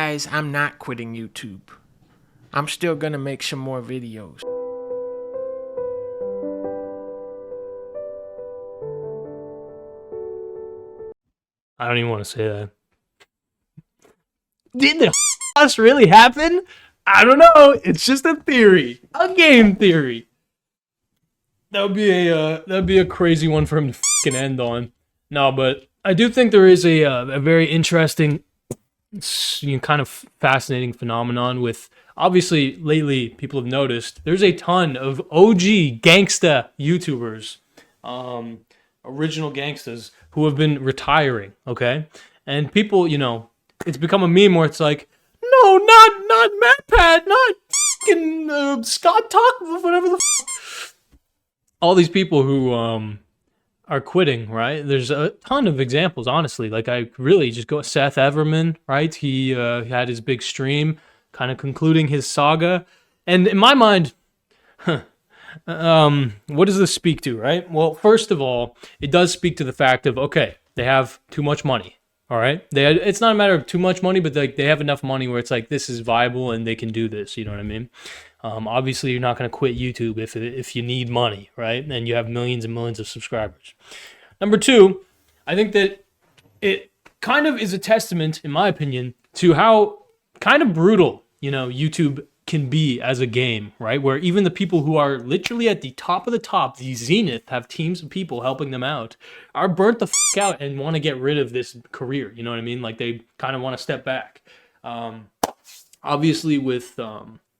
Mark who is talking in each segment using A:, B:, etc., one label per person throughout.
A: guys, I'm not quitting YouTube. I'm still gonna make some more videos.
B: I don't even want to say that. Did the house really happen? I don't know. It's just a theory, a game theory. That would be a crazy one for him to fucking end on. No, but I do think there is a very interesting, kind of fascinating phenomenon with. Obviously, lately people have noticed there's a ton of OG gangsta YouTubers, original gangstas who have been retiring. Okay, and people, it's become a meme where it's like, no, not MatPat, not fucking Scott Talk, whatever the. All these people who are quitting, right? There's a ton of examples, honestly. Like, I really just go Seth Everman, right? He had his big stream, kind of concluding his saga. And in my mind, what does this speak to, right? Well, first of all, it does speak to the fact of, okay, they have too much money, all right? It's not a matter of too much money, but they have enough money where it's like, this is viable and they can do this, you know what I mean? Obviously, you're not going to quit YouTube if you need money, right? And you have millions and millions of subscribers. Number two, I think that it kind of is a testament, in my opinion, to how kind of brutal, YouTube can be as a game, right? Where even the people who are literally at the top of the top, the zenith, have teams of people helping them out, are burnt the fuck out and want to get rid of this career. You know what I mean? Like, they kind of want to step back. Obviously, with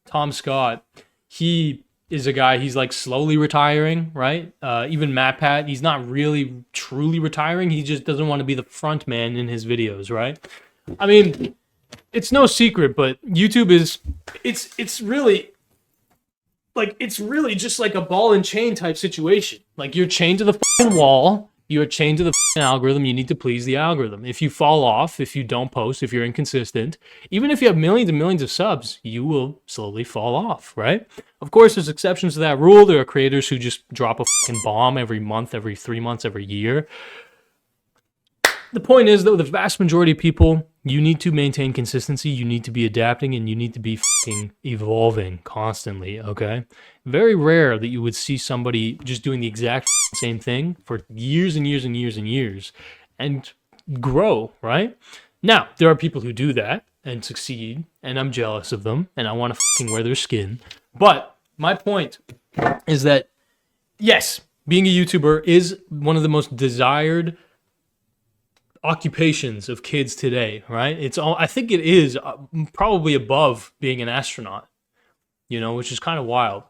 B: Tom Scott, he is a guy, he's like slowly retiring, right? Even MatPat, he's not really truly retiring. He just doesn't want to be the front man in his videos, right? I mean, it's no secret, but YouTube is, it's really just like a ball and chain type situation. Like, you're chained to the fucking wall. You're chained to the algorithm. You need to please the algorithm. If you fall off, if you don't post, if you're inconsistent, even if you have millions and millions of subs, you will slowly fall off, right? Of course, there's exceptions to that rule. There are creators who just drop a fucking bomb every month, every 3 months, every year. The point is, though, the vast majority of people, you need to maintain consistency, you need to be adapting, and you need to be fucking evolving constantly, okay? Very rare that you would see somebody just doing the exact same thing for years and years and years and years and grow, right? Now, there are people who do that and succeed, and I'm jealous of them, and I want to fucking wear their skin. But my point is that, yes, being a YouTuber is one of the most desired occupations of kids today, right? I think it is probably above being an astronaut, which is kind of wild.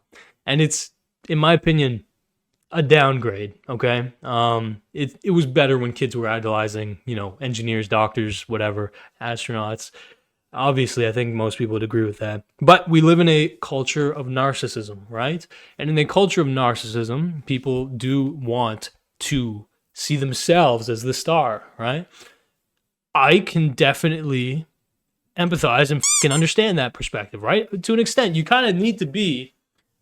B: And it's, in my opinion, a downgrade, okay? It was better when kids were idolizing, engineers, doctors, whatever, astronauts. Obviously, I think most people would agree with that. But we live in a culture of narcissism, right? And in a culture of narcissism, people do want to see themselves as the star, right? I can definitely empathize and fucking understand that perspective, right? To an extent, you kind of need to be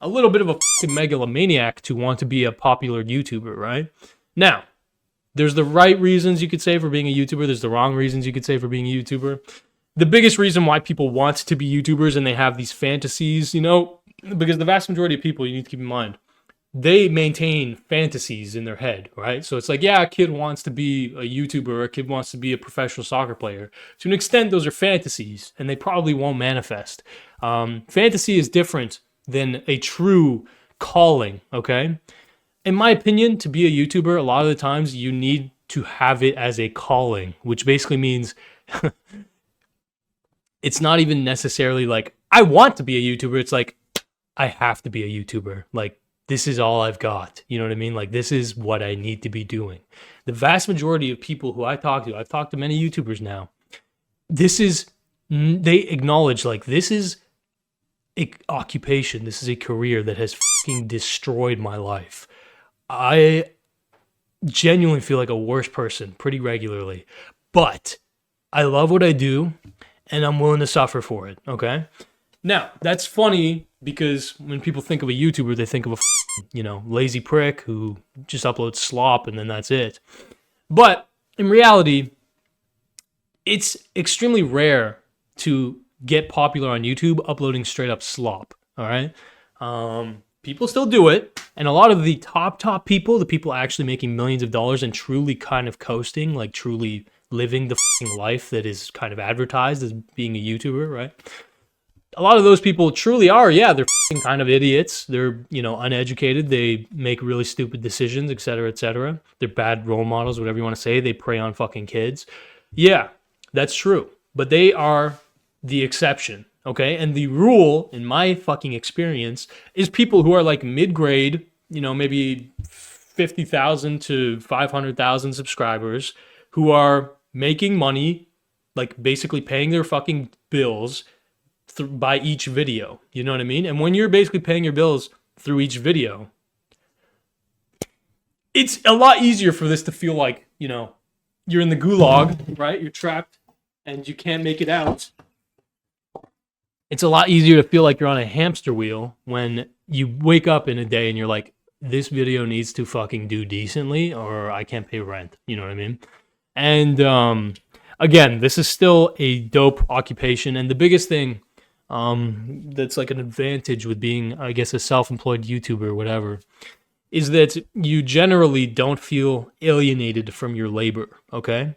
B: a little bit of a fucking megalomaniac to want to be a popular YouTuber, right? Now, there's the right reasons you could say for being a YouTuber. There's the wrong reasons you could say for being a YouTuber. The biggest reason why people want to be YouTubers and they have these fantasies, because the vast majority of people, you need to keep in mind, they maintain fantasies in their head, right? So it's like, yeah, a kid wants to be a YouTuber, or a kid wants to be a professional soccer player. To an extent, those are fantasies, and they probably won't manifest. Fantasy is different than a true calling, okay? In my opinion, to be a YouTuber, a lot of the times you need to have it as a calling, which basically means it's not even necessarily like, I want to be a YouTuber. It's like, I have to be a YouTuber. Like, this is all I've got. You know what I mean? Like, this is what I need to be doing. The vast majority of people who I've talked to many YouTubers now, they acknowledge, like, this is a occupation. This is a career that has fucking destroyed my life. I genuinely feel like a worse person pretty regularly, but I love what I do and I'm willing to suffer for it, okay? Now, that's funny because when people think of a YouTuber, they think of a lazy prick who just uploads slop and then that's it. But in reality, it's extremely rare to get popular on YouTube uploading straight up slop. All right. People still do it. And a lot of the top people, the people actually making millions of dollars and truly kind of coasting, like truly living the life that is kind of advertised as being a YouTuber, right? A lot of those people truly are, yeah, they're kind of idiots. They're, uneducated. They make really stupid decisions, et cetera, et cetera. They're bad role models, whatever you want to say. They prey on fucking kids. Yeah, that's true. But they are the exception, okay? And the rule, in my fucking experience, is people who are like mid-grade, maybe 50,000 to 500,000 subscribers, who are making money, like basically paying their fucking bills by each video. You know what I mean? And when you're basically paying your bills through each video, it's a lot easier for this to feel like, you're in the gulag, right? You're trapped and you can't make it out. It's a lot easier to feel like you're on a hamster wheel when you wake up in a day and you're like, this video needs to fucking do decently or I can't pay rent. You know what I mean? And again, this is still a dope occupation. And the biggest thing that's like an advantage with being, I guess, a self-employed YouTuber or whatever, is that you generally don't feel alienated from your labor, okay?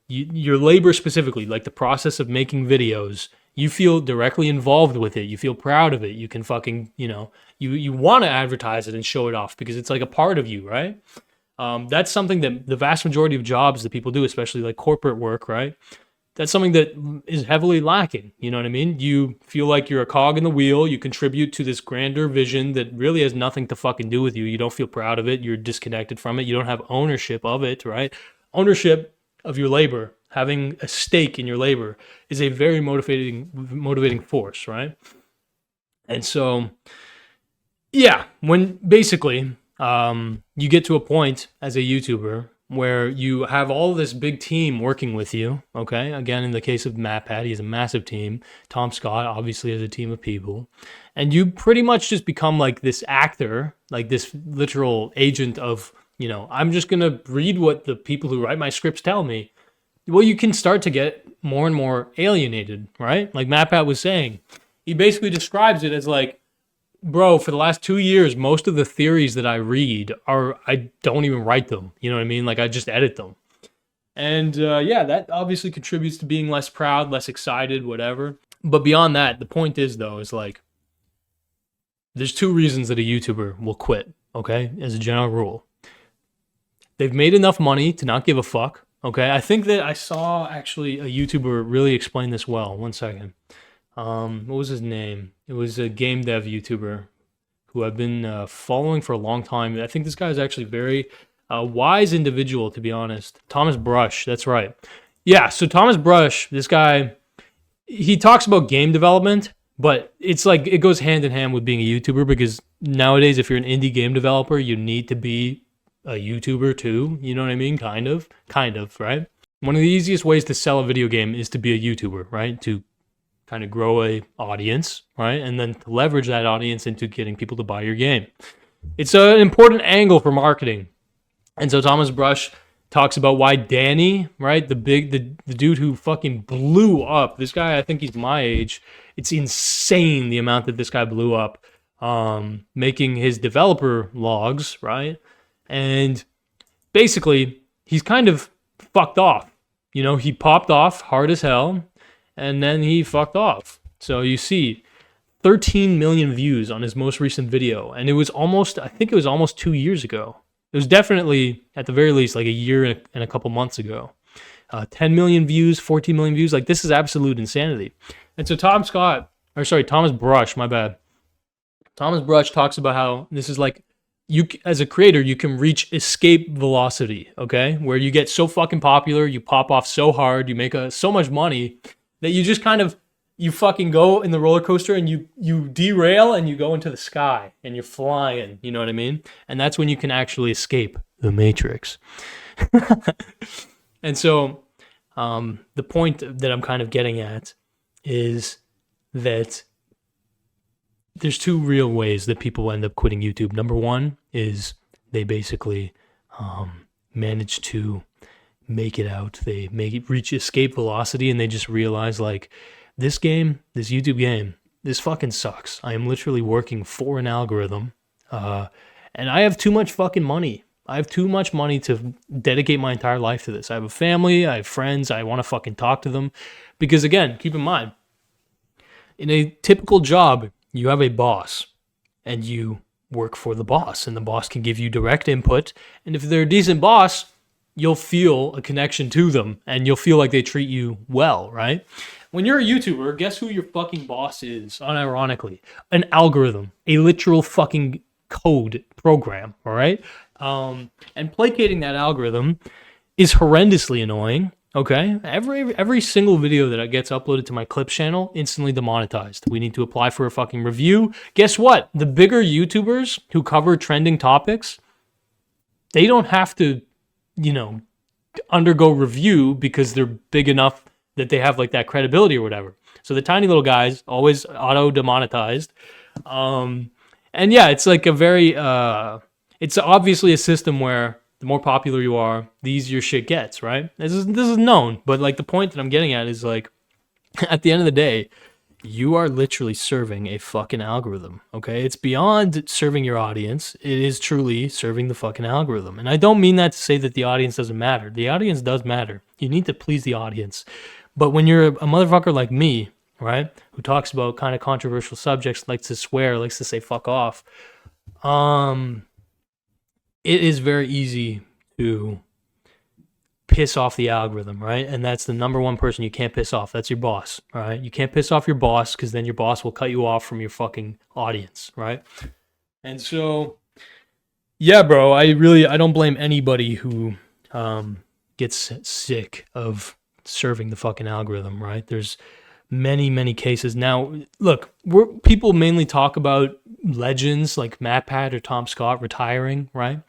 B: Your labor specifically, like the process of making videos, you feel directly involved with it. You feel proud of it. You can fucking, you want to advertise it and show it off because it's like a part of you, right? That's something that the vast majority of jobs that people do, especially like corporate work, right? That's something that is heavily lacking. You know what I mean? You feel like you're a cog in the wheel. You contribute to this grander vision that really has nothing to fucking do with you. You don't feel proud of it. You're disconnected from it. You don't have ownership of it, right? Ownership of your labor, having a stake in your labor is a very motivating force, right? And so, yeah, when basically you get to a point as a YouTuber where you have all this big team working with you, okay? Again, in the case of MatPat, he has a massive team. Tom Scott obviously has a team of people. And you pretty much just become like this actor, like this literal agent of, I'm just going to read what the people who write my scripts tell me. Well, you can start to get more and more alienated, right? Like MatPat was saying. He basically describes it as like, bro, for the last 2 years, most of the theories that I read I don't even write them. You know what I mean? Like I just edit them. And yeah, that obviously contributes to being less proud, less excited, whatever. But beyond that, the point is though, is like, there's 2 reasons that a YouTuber will quit, okay? As a general rule. They've made enough money to not give a fuck, okay? I think that I saw actually a YouTuber really explain this well. One second. What was his name? It was a game dev YouTuber who I've been following for a long time. I think this guy is actually very wise individual, to be honest. Thomas Brush, that's right. Yeah, so Thomas Brush, this guy, he talks about game development, but it's like it goes hand in hand with being a YouTuber because nowadays, if you're an indie game developer, you need to be a YouTuber too. You know what I mean? Kind of, right? One of the easiest ways to sell a video game is to be a YouTuber, right? To kind of grow a audience, right? And then to leverage that audience into getting people to buy your game. It's an important angle for marketing. And so Thomas Brush talks about why Danny, right? The dude who fucking blew up. This guy, I think he's my age. It's insane the amount that this guy blew up making his developer logs, right? And basically, he's kind of fucked off. He popped off hard as hell. And then he fucked off. So you see 13 million views on his most recent video. And it was almost 2 years ago. It was definitely, at the very least, like a year and a couple months ago. 10 million views, 14 million views. Like, this is absolute insanity. And so Thomas Brush, my bad. Thomas Brush talks about how this is like, you as a creator, you can reach escape velocity, okay? Where you get so fucking popular, you pop off so hard, you make so much money, that you just kind of, you fucking go in the roller coaster and you derail and you go into the sky and you're flying, you know what I mean? And that's when you can actually escape the Matrix. And so the point that I'm kind of getting at is that there's 2 real ways that people end up quitting YouTube. Number one is they basically manage to make it out. They reach escape velocity, and they just realize like, this YouTube game, this fucking sucks. I am literally working for an algorithm, and I have too much fucking money. I have too much money to dedicate my entire life to this. I have a family, I have friends, I want to fucking talk to them. Because again, keep in mind, in a typical job, you have a boss and you work for the boss, and the boss can give you direct input. And if they're a decent boss, you'll feel a connection to them and you'll feel like they treat you well, right? When you're a YouTuber, guess who your fucking boss is, unironically? An algorithm, a literal fucking code program, all right? And placating that algorithm is horrendously annoying. Okay, every single video that gets uploaded to my clips channel instantly demonetized. We need to apply for a fucking review. Guess what? The bigger YouTubers who cover trending topics, they don't have to, undergo review because they're big enough that they have like that credibility or whatever. So the tiny little guys always auto demonetized. And yeah, it's like a very it's obviously a system where the more popular you are, the easier shit gets, right? This is known, but like the point that I'm getting at is like, at the end of the day, you are literally serving a fucking algorithm, okay? It's beyond serving your audience. It is truly serving the fucking algorithm. And I don't mean that to say that the audience doesn't matter. The audience does matter. You need to please the audience. But when you're a motherfucker like me, right, who talks about kind of controversial subjects, likes to swear, likes to say fuck off, it is very easy to piss off the algorithm, right? And that's the number one person you can't piss off. That's your boss, all right? You can't piss off your boss because then your boss will cut you off from your fucking audience, right? And so, yeah, bro, I don't blame anybody who gets sick of serving the fucking algorithm, right? There's many cases. Now, look, people mainly talk about legends like MatPat or Tom Scott retiring, right?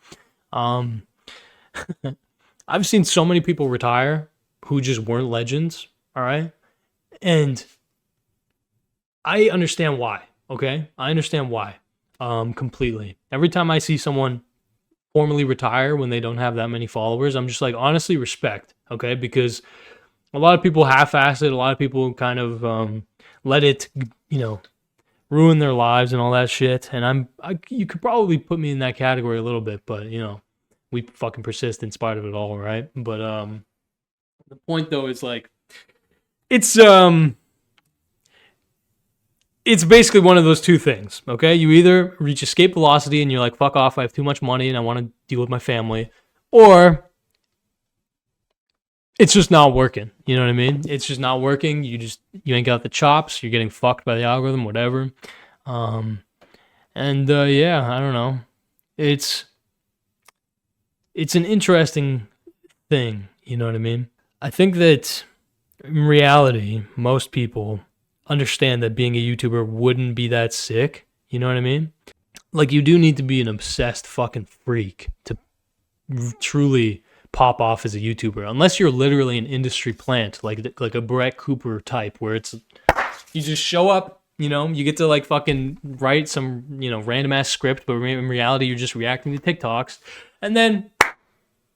B: I've seen so many people retire who just weren't legends, all right? And I understand why, okay? I understand why, completely. Every time I see someone formally retire when they don't have that many followers, I'm just like, honestly, respect, okay? Because a lot of people half-ass it. A lot of people kind of let it, ruin their lives and all that shit. And you could probably put me in that category a little bit, but we fucking persist in spite of it all, right? But the point though is like, it's basically one of those two things, okay? You either reach escape velocity and you're like, fuck off, I have too much money and I want to deal with my family, or it's just not working. You know what I mean? It's just not working. You ain't got the chops. You're getting fucked by the algorithm, whatever. Yeah, I don't know. It's an interesting thing. You know what I mean? I think that in reality, most people understand that being a YouTuber wouldn't be that sick. You know what I mean? Like, you do need to be an obsessed fucking freak to truly pop off as a YouTuber, unless you're literally an industry plant, like a Brett Cooper type, where it's, you just show up, you get to like fucking write some, random ass script, but in reality, you're just reacting to TikToks, and then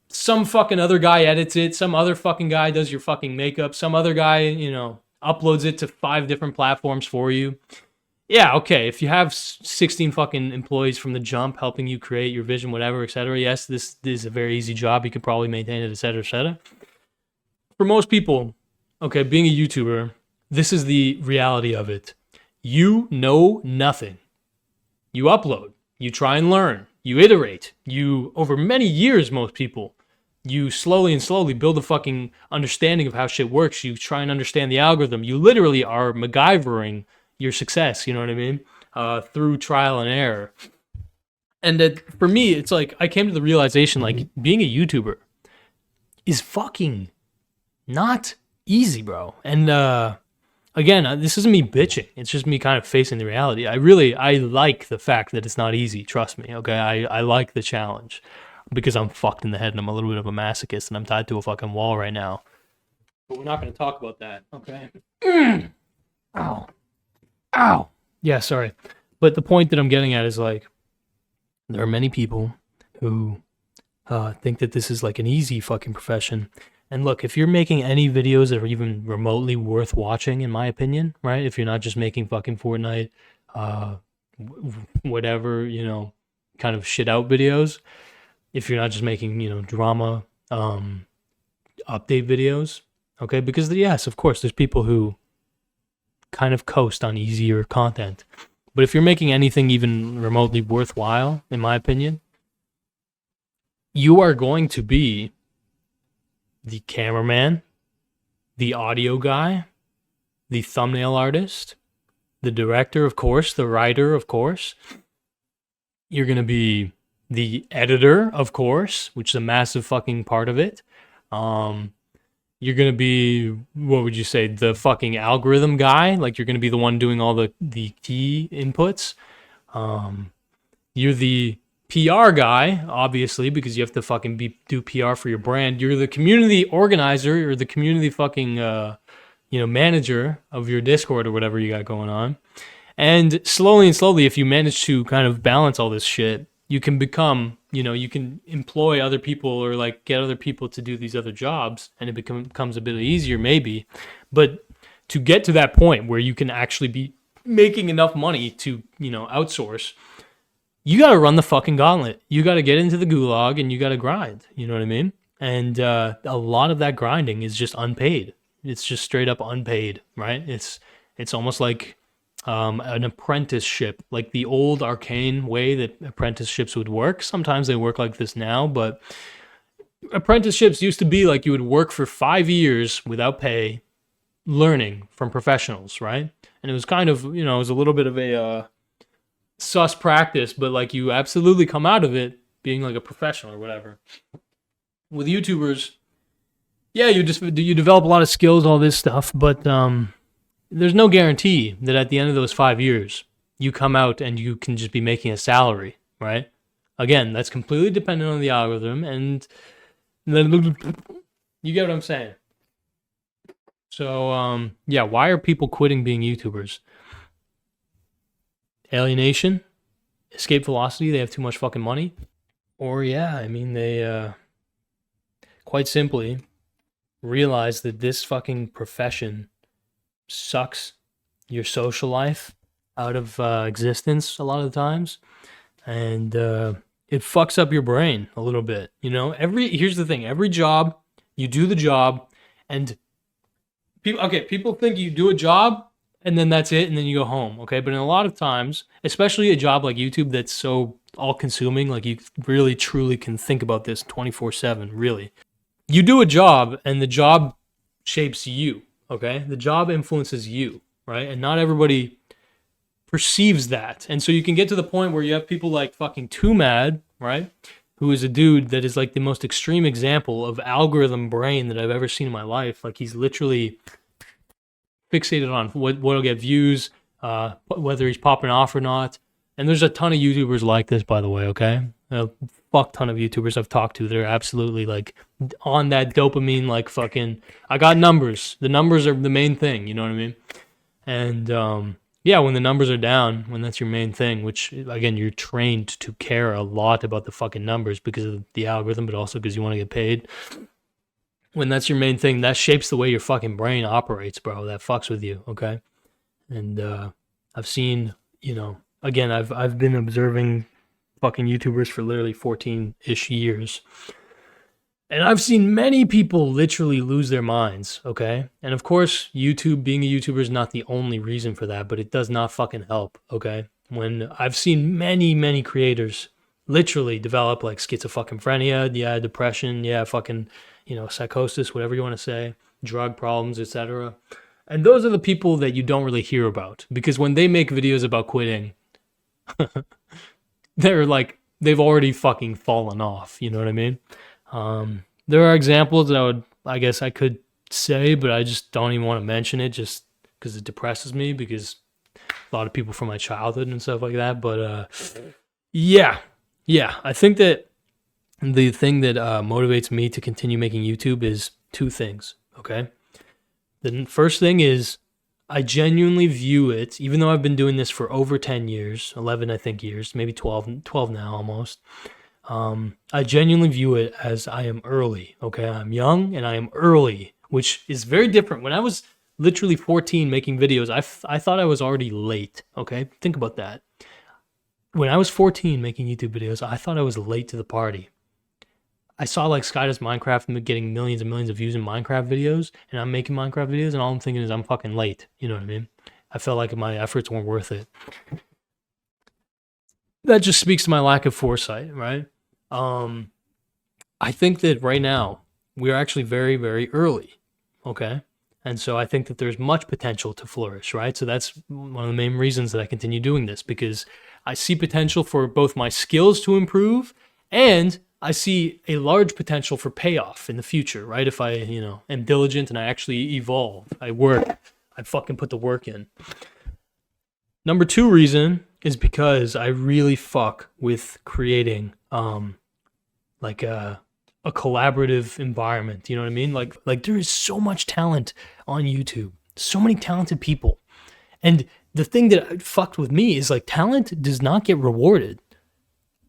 B: some fucking other guy edits it, some other fucking guy does your fucking makeup, some other guy, uploads it to 5 different platforms for you. Yeah, okay, if you have 16 fucking employees from the jump helping you create your vision, whatever, etc., yes, this is a very easy job. You could probably maintain it, etc., etc. For most people, okay, being a YouTuber, this is the reality of it. You know nothing. You upload. You try and learn. You iterate. Over many years, most people, you slowly build a fucking understanding of how shit works. You try and understand the algorithm. You literally are MacGyvering your success, you know what I mean? Through trial and error. And that, for me, it's like, I came to the realization, like, being a YouTuber is fucking not easy, bro. And again, this isn't me bitching. It's just me kind of facing the reality. I like the fact that it's not easy. Trust me, okay? I like the challenge because I'm fucked in the head and I'm a little bit of a masochist and I'm tied to a fucking wall right now. But we're not going to talk about that, okay? Ow. Yeah, sorry. But the point that I'm getting at is like, there are many people who think that this is like an easy fucking profession. And look, if you're making any videos that are even remotely worth watching, in my opinion, right? If you're not just making fucking Fortnite, uh, whatever, kind of shit out videos, if you're not just making, drama, update videos, okay? Because yes, of course, there's people who kind of coast on easier content. But if you're making anything even remotely worthwhile, in my opinion, you are going to be the cameraman, the audio guy, the thumbnail artist, the director, of course, the writer, of course. You're going to be the editor, of course, which is a massive fucking part of it. You're going to be, what would you say, the fucking algorithm guy? Like, you're going to be the one doing all the key inputs. You're the PR guy, obviously, because you have to fucking do PR for your brand. You're the community organizer or the community fucking, manager of your Discord or whatever you got going on. And slowly, if you manage to kind of balance all this shit, you can become, you can employ other people or like get other people to do these other jobs, and it becomes a bit easier maybe. But to get to that point where you can actually be making enough money to, outsource, you got to run the fucking gauntlet. You got to get into the gulag and you got to grind. You know what I mean? And a lot of that grinding is just unpaid. It's just straight up unpaid, right? It's almost like an apprenticeship, like the old arcane way that apprenticeships would work. Sometimes they work like this now, but apprenticeships used to be like you would work for 5 years without pay, learning from professionals, right? And it was kind of, it was a little bit of a sus practice, but like you absolutely come out of it being like a professional or whatever. With YouTubers, yeah, you develop a lot of skills, all this stuff, but there's no guarantee that at the end of those 5 years you come out and you can just be making a salary, right? Again, that's completely dependent on the algorithm, and then you get what I'm saying. So yeah, why are people quitting being YouTubers? Alienation, escape velocity, they have too much fucking money. Or yeah, I mean, they quite simply realize that this fucking profession sucks your social life out of existence a lot of the times, and it fucks up your brain a little bit. Here's the thing: every job, you do the job, and people think you do a job and then that's it, and then you go home, okay? But in a lot of times, especially a job like YouTube that's so all-consuming, like you really, truly can think about this 24/7, really. You do a job, and the job shapes you, okay? The job influences you, right? And not everybody perceives that. And so you can get to the point where you have people like fucking Too Mad, right? Who is a dude that is like the most extreme example of algorithm brain that I've ever seen in my life. Like he's literally fixated on what'll get views, whether he's popping off or not. And there's a ton of YouTubers like this, by the way, okay? A fuck ton of YouTubers I've talked to that are absolutely like on that dopamine, like fucking, I got numbers. The numbers are the main thing, you know what I mean? And yeah, when the numbers are down, when that's your main thing, which again, you're trained to care a lot about the fucking numbers because of the algorithm, but also because you want to get paid. When that's your main thing, that shapes the way your fucking brain operates, bro. That fucks with you, okay? And I've seen, again, I've been observing fucking YouTubers for literally 14-ish years. And I've seen many people literally lose their minds, okay? And of course, being a YouTuber is not the only reason for that, but it does not fucking help, okay? When I've seen many, many creators literally develop like schizophrenia, yeah, depression, yeah, fucking, psychosis, whatever you want to say, drug problems, etc. And those are the people that you don't really hear about, because when they make videos about quitting, they're like, they've already fucking fallen off, you know what I mean? There are examples that I guess I could say, but I just don't even want to mention it just because it depresses me, because a lot of people from my childhood and stuff like that. But yeah, I think that the thing that motivates me to continue making YouTube is two things, okay? The first thing is I genuinely view it, even though I've been doing this for over 10 years, 11, I think, years, maybe 12 now almost. I genuinely view it as I am early. Okay, I'm young and I am early, which is very different. When I was literally 14 making videos, I thought I was already late. Okay, think about that. When I was 14 making YouTube videos, I thought I was late to the party. I saw like Sky Does Minecraft getting millions and millions of views in Minecraft videos, and I'm making Minecraft videos, and all I'm thinking is I'm fucking late. You know what I mean? I felt like my efforts weren't worth it. That just speaks to my lack of foresight, right? I think that right now we're actually very, very early. Okay. And so I think that there's much potential to flourish, right? So that's one of the main reasons that I continue doing this, because I see potential for both my skills to improve and I see a large potential for payoff in the future, right? If I, am diligent and I actually evolve, I work, I fucking put the work in. Number 2 reason is because I really fuck with creating like a collaborative environment. You know what I mean? Like there is so much talent on YouTube, so many talented people, and the thing that fucked with me is like talent does not get rewarded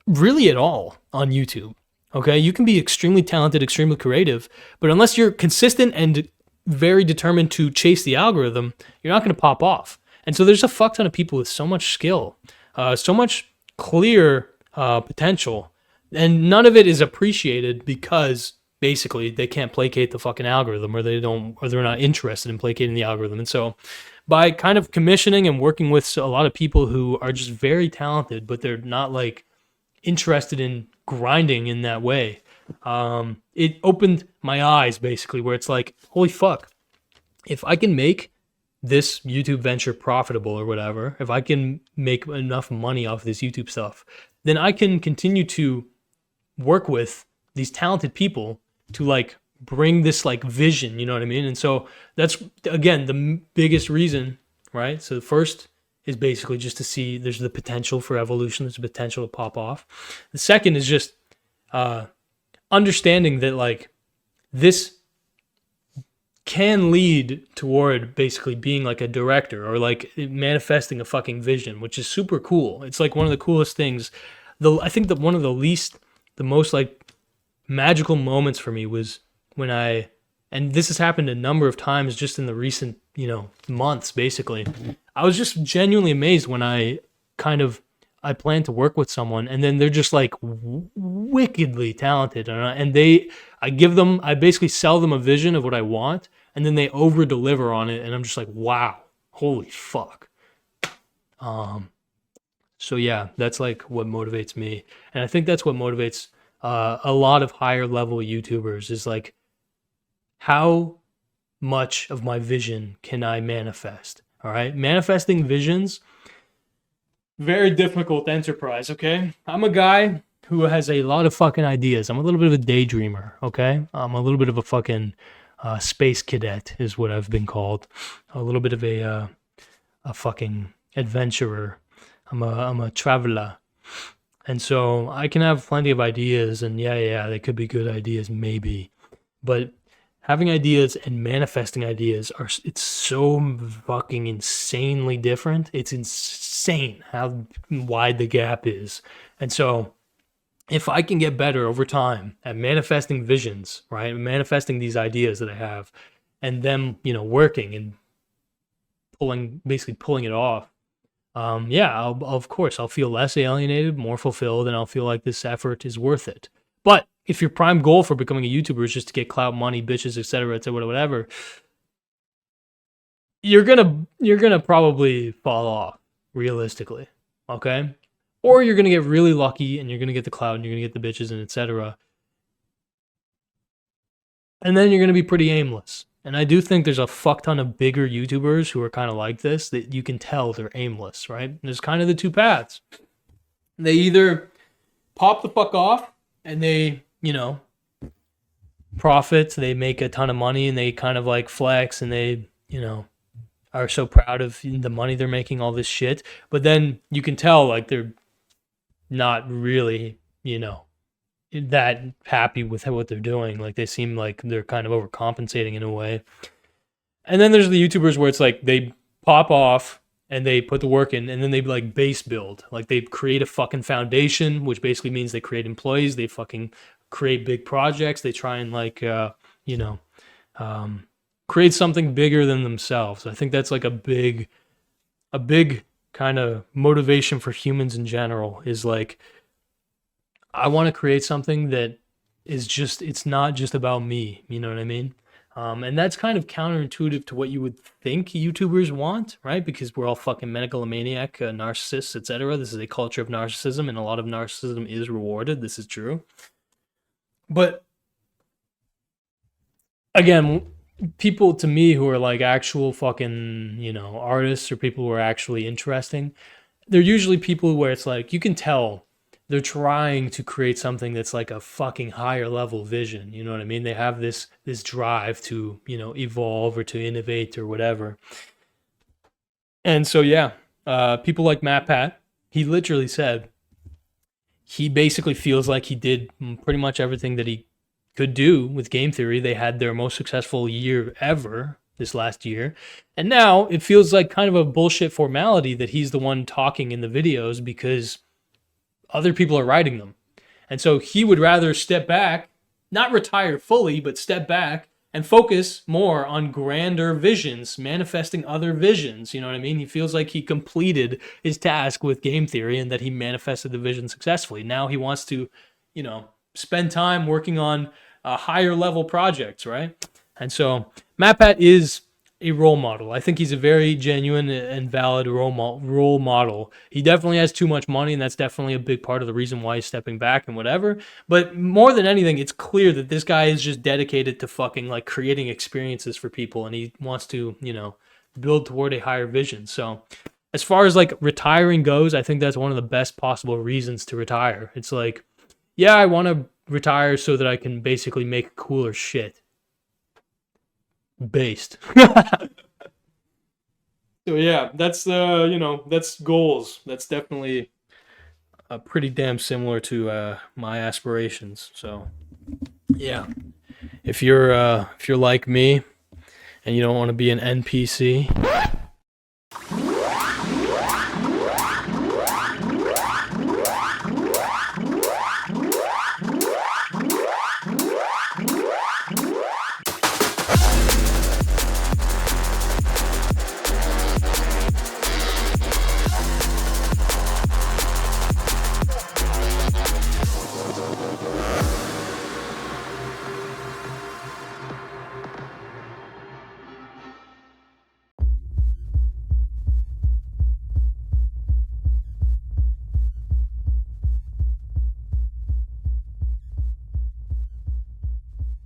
B: really at all on YouTube. Okay, you can be extremely talented, extremely creative, but unless you're consistent and very determined to chase the algorithm, you're not going to pop off. And so there's a fuck ton of people with so much skill, so much clear potential, and none of it is appreciated because basically they can't placate the fucking algorithm, or they're not interested in placating the algorithm. And so by kind of commissioning and working with a lot of people who are just very talented, but they're not like interested in grinding in that way, it opened my eyes basically, where it's like, holy fuck, if I can make this YouTube venture profitable or whatever, if I can make enough money off this YouTube stuff, then I can continue to work with these talented people to like bring this like vision, you know what I mean? And so that's, again, the biggest reason, right? So the first is basically just to see there's the potential for evolution, there's the potential to pop off. The second is just understanding that like this can lead toward basically being like a director or like manifesting a fucking vision, which is super cool. It's like one of the coolest things. I think that one of the most like magical moments for me was when and this has happened a number of times just in the recent, months, basically. I was just genuinely amazed when I plan to work with someone and then they're just like wickedly talented. And I basically sell them a vision of what I want and then they over deliver on it. And I'm just like, wow, holy fuck. So yeah, that's like what motivates me. And I think that's what motivates a lot of higher level YouTubers is like, how much of my vision can I manifest? All right. Manifesting visions, very difficult enterprise. Okay. I'm a guy who has a lot of fucking ideas. I'm a little bit of a daydreamer. Okay. I'm a little bit of a fucking space cadet is what I've been called. A little bit of a fucking adventurer. I'm a traveler. And so I can have plenty of ideas and yeah, they could be good ideas maybe. But having ideas and manifesting ideas it's so fucking insanely different. It's insane how wide the gap is. And so if I can get better over time at manifesting visions, right? Manifesting these ideas that I have and them, working and basically pulling it off. Of course, I'll feel less alienated, more fulfilled, and I'll feel like this effort is worth it. But if your prime goal for becoming a YouTuber is just to get clout, money, bitches, etc., whatever, you're gonna probably fall off realistically, okay? Or you're gonna get really lucky and you're gonna get the clout and you're gonna get the bitches and etc. And then you're gonna be pretty aimless. And I do think there's a fuck ton of bigger YouTubers who are kind of like this that you can tell they're aimless, right? There's kind of the two paths. They either pop the fuck off and they, profit, they make a ton of money and they kind of like flex and they, are so proud of the money they're making, all this shit. But then you can tell like they're not really, that happy with what they're doing. Like they seem like they're kind of overcompensating in a way. And then there's the YouTubers where it's like they pop off and they put the work in, and then they like base build, like they create a fucking foundation, which basically means they create employees, they fucking create big projects, they try and like you know, create something bigger than themselves. I think that's like a big kind of motivation for humans in general, is like, I want to create something that is just, it's not just about me, you know what I mean? And that's kind of counterintuitive to what you would think YouTubers want, right? Because we're all fucking megalomaniac, narcissists, etc. This is a culture of narcissism, and a lot of narcissism is rewarded. This is true. But again, people to me who are like actual fucking, you know, artists, or people who are actually interesting, they're usually people where it's like, you can tell they're trying to create something that's like a fucking higher level vision. You know what I mean? They have this drive to, you know, evolve or to innovate or whatever. And so yeah, people like MatPat, he literally said he basically feels like he did pretty much everything that he could do with game theory. They had their most successful year ever this last year. And now it feels like kind of a bullshit formality that he's the one talking in the videos, because other people are writing them. And so he would rather step back, not retire fully, but step back and focus more on grander visions, manifesting other visions. You know what I mean? He feels like he completed his task with game theory and that he manifested the vision successfully. Now he wants to, you know, spend time working on higher level projects, right? And so MatPat is a role model. I think he's a very genuine and valid role model. He definitely has too much money, and that's definitely a big part of the reason why he's stepping back and whatever. But more than anything, it's clear that this guy is just dedicated to fucking like creating experiences for people, and he wants to, you know, build toward a higher vision. So as far as like retiring goes, I think that's one of the best possible reasons to retire. It's like, yeah, I want to retire so that I can basically make cooler shit. Based. So yeah, that's you know, that's goals. That's definitely pretty damn similar to my aspirations. So yeah, if you're like me and you don't want to be an NPC,